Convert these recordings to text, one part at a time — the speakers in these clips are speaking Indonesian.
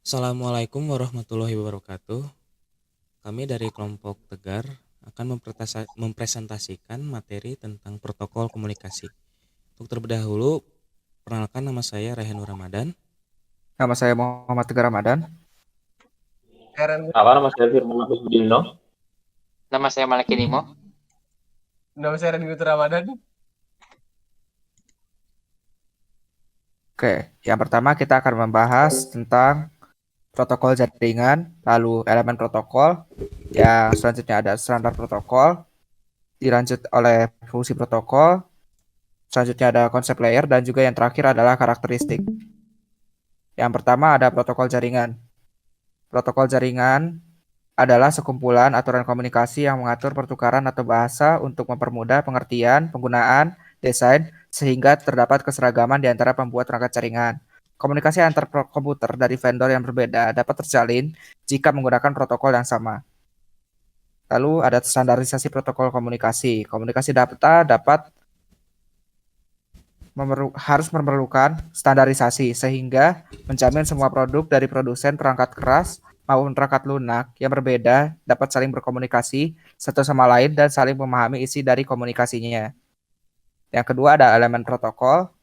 Assalamualaikum warahmatullahi wabarakatuh. Kami dari kelompok Tegar akan mempresentasikan materi tentang protokol komunikasi. Untuk terlebih dahulu, perkenalkan nama saya Rehanur Ramadan. Nama saya Muhammad Tegar Ramadan. Heran, Apa nama saya Firman Agus Budino? Nama saya Malaki Nimo. nama saya Randy Putra Ramadan. Oke, yang pertama kita akan membahas tentang protokol jaringan, lalu elemen protokol, yang selanjutnya ada standar protokol, dilanjut oleh fungsi protokol, selanjutnya ada konsep layer, dan juga yang terakhir adalah karakteristik. Yang pertama ada protokol jaringan. Protokol jaringan adalah sekumpulan aturan komunikasi yang mengatur pertukaran atau bahasa untuk mempermudah pengertian, penggunaan, desain, sehingga terdapat keseragaman di antara pembuat perangkat jaringan. Komunikasi antar komputer dari vendor yang berbeda dapat terjalin jika menggunakan protokol yang sama. Lalu ada standarisasi protokol komunikasi. Komunikasi data dapat harus memerlukan standarisasi sehingga menjamin semua produk dari produsen perangkat keras maupun perangkat lunak yang berbeda dapat saling berkomunikasi satu sama lain dan saling memahami isi dari komunikasinya. Yang kedua ada elemen protokol.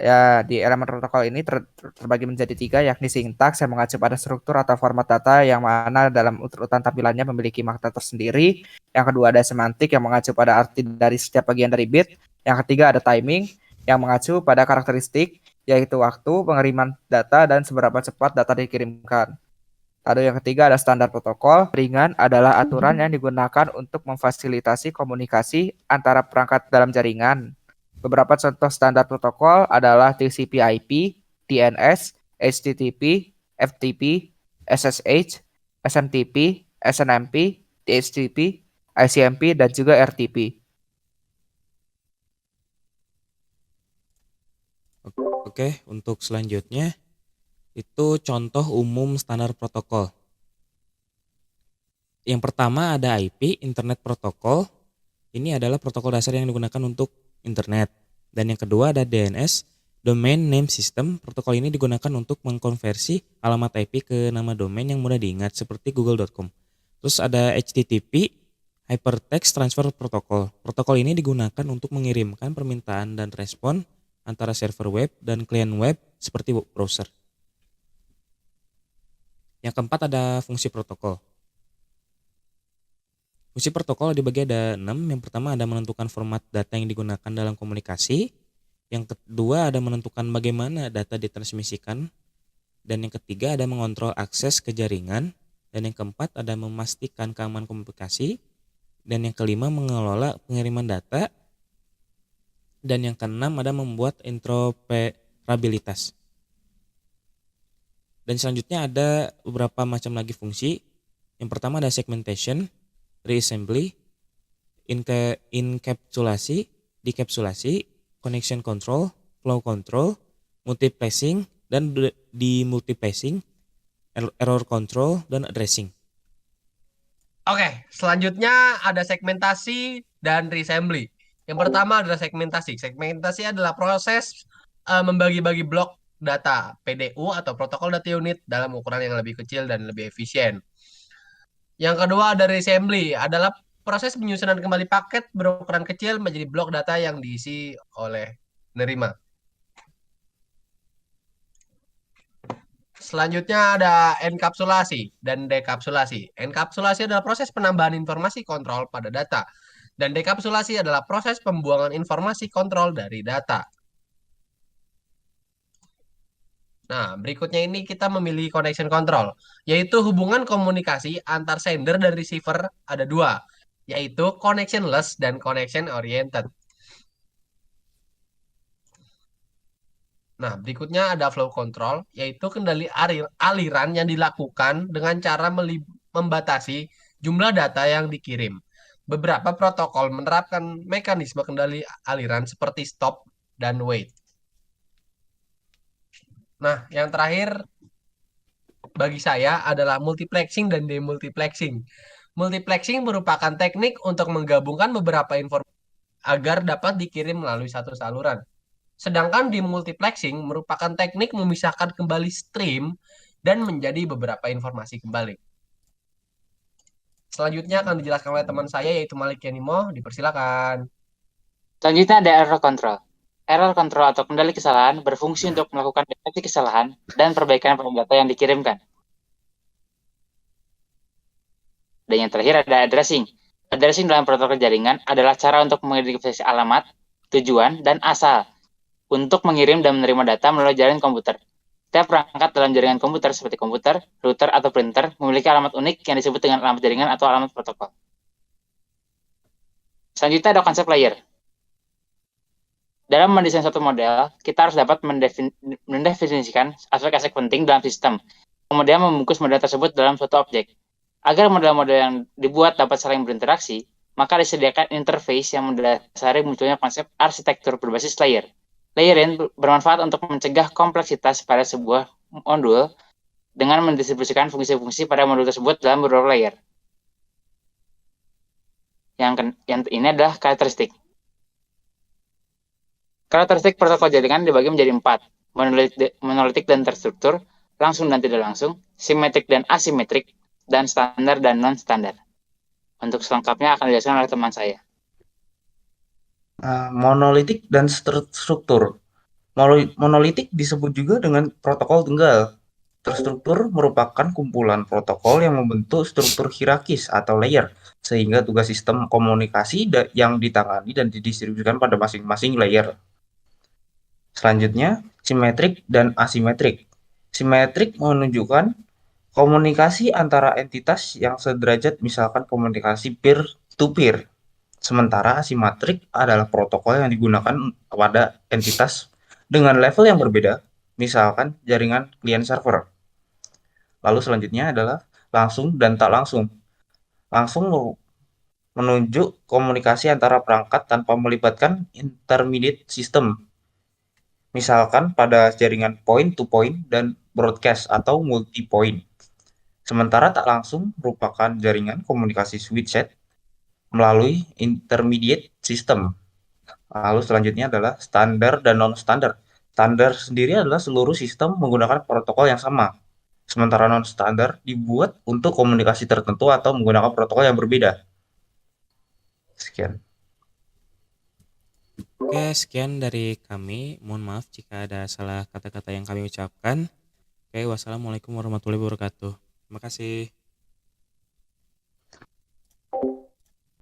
Ya, di elemen protokol ini terbagi menjadi tiga, yakni sintaks yang mengacu pada struktur atau format data yang mana dalam urutan tampilannya memiliki makna tersendiri. Yang kedua ada semantik yang mengacu pada arti dari setiap bagian dari bit. Yang ketiga ada timing yang mengacu pada karakteristik, yaitu waktu pengiriman data dan seberapa cepat data dikirimkan. Lalu yang ketiga ada standar protokol. Ringan adalah aturan yang digunakan untuk memfasilitasi komunikasi antara perangkat dalam jaringan. Beberapa contoh standar protokol adalah TCP/IP, DNS, HTTP, FTP, SSH, SMTP, SNMP, DHCP, ICMP, dan juga RTP. Oke, untuk selanjutnya itu contoh umum standar protokol. Yang pertama ada IP, Internet Protocol. Ini adalah protokol dasar yang digunakan untuk internet. Dan yang kedua ada DNS, Domain Name System. Protokol ini digunakan untuk mengkonversi alamat IP ke nama domain yang mudah diingat seperti google.com. Terus ada HTTP, Hypertext Transfer Protocol. Protokol ini digunakan untuk mengirimkan permintaan dan respon antara server web dan klien web seperti browser. Yang keempat ada fungsi protokol. Fungsi protokol dibagi ada 6. Yang pertama ada menentukan format data yang digunakan dalam komunikasi. Yang kedua ada menentukan bagaimana data ditransmisikan. Dan yang ketiga ada mengontrol akses ke jaringan. Dan yang keempat ada memastikan keamanan komunikasi. Dan yang kelima mengelola pengiriman data. Dan yang keenam ada membuat interoperabilitas. Dan selanjutnya ada beberapa macam lagi fungsi. Yang pertama ada segmentation, reassembly, encapsulasi, decapsulasi, connection control, flow control, multiplexing, dan demultiplexing, error control, dan addressing. Oke, selanjutnya ada segmentasi dan reassembly. Yang pertama adalah segmentasi. Segmentasi adalah proses membagi-bagi blok data PDU atau protokol data unit dalam ukuran yang lebih kecil dan lebih efisien. Yang kedua ada reassembly, adalah proses penyusunan kembali paket berukuran kecil menjadi blok data yang diisi oleh penerima. Selanjutnya ada enkapsulasi dan dekapsulasi. Enkapsulasi adalah proses penambahan informasi kontrol pada data. Dan dekapsulasi adalah proses pembuangan informasi kontrol dari data. Nah, berikutnya ini kita memilih connection control, yaitu hubungan komunikasi antar sender dan receiver ada dua, yaitu connectionless dan connection oriented. Nah, berikutnya ada flow control, yaitu kendali aliran yang dilakukan dengan cara membatasi jumlah data yang dikirim. Beberapa protokol menerapkan mekanisme kendali aliran seperti stop dan wait. Nah, yang terakhir bagi saya adalah multiplexing dan demultiplexing. Multiplexing merupakan teknik untuk menggabungkan beberapa informasi agar dapat dikirim melalui satu saluran. Sedangkan demultiplexing merupakan teknik memisahkan kembali stream dan menjadi beberapa informasi kembali. Selanjutnya akan dijelaskan oleh teman saya yaitu Malik Yanimo. Dipersilakan. Selanjutnya ada error control. Error control atau kendali kesalahan berfungsi untuk melakukan deteksi kesalahan dan perbaikan pada data yang dikirimkan. Dan yang terakhir ada addressing. Addressing dalam protokol jaringan adalah cara untuk mengidentifikasi alamat, tujuan, dan asal untuk mengirim dan menerima data melalui jaringan komputer. Setiap perangkat dalam jaringan komputer seperti komputer, router, atau printer memiliki alamat unik yang disebut dengan alamat jaringan atau alamat protokol. Selanjutnya ada konsep layer. Dalam mendesain suatu model, kita harus dapat mendefinisikan aspek-aspek penting dalam sistem, kemudian membungkus model tersebut dalam suatu objek. Agar model-model yang dibuat dapat saling berinteraksi, maka disediakan interface yang mendasari munculnya konsep arsitektur berbasis layer. Layering bermanfaat untuk mencegah kompleksitas pada sebuah modul dengan mendistribusikan fungsi-fungsi pada modul tersebut dalam beberapa layer. Yang ini adalah karakteristik. Karakteristik protokol jaringan dibagi menjadi 4, monolitik dan terstruktur, langsung dan tidak langsung, simetrik dan asimetrik, dan standar dan non-standar. Untuk selengkapnya akan dijelaskan oleh teman saya. Monolitik dan struktur. Monolitik disebut juga dengan protokol tunggal. Terstruktur merupakan kumpulan protokol yang membentuk struktur hierarkis atau layer, sehingga tugas sistem komunikasi yang ditangani dan didistribusikan pada masing-masing layer. Selanjutnya, simetrik dan asimetrik. Simetrik menunjukkan komunikasi antara entitas yang sederajat, misalkan komunikasi peer-to-peer. Sementara asimetrik adalah protokol yang digunakan pada entitas dengan level yang berbeda, misalkan jaringan client-server. Lalu selanjutnya adalah langsung dan tak langsung. Langsung menunjuk komunikasi antara perangkat tanpa melibatkan intermediate system, misalkan pada jaringan point-to-point dan broadcast atau multi-point. Sementara tak langsung merupakan jaringan komunikasi switched melalui intermediate system. Lalu selanjutnya adalah standar dan non-standar. Standar sendiri adalah seluruh sistem menggunakan protokol yang sama. Sementara non-standar dibuat untuk komunikasi tertentu atau menggunakan protokol yang berbeda. Sekian. Oke, sekian dari kami. Mohon maaf jika ada salah kata-kata yang kami ucapkan. Oke, wassalamualaikum warahmatullahi wabarakatuh. Terima kasih.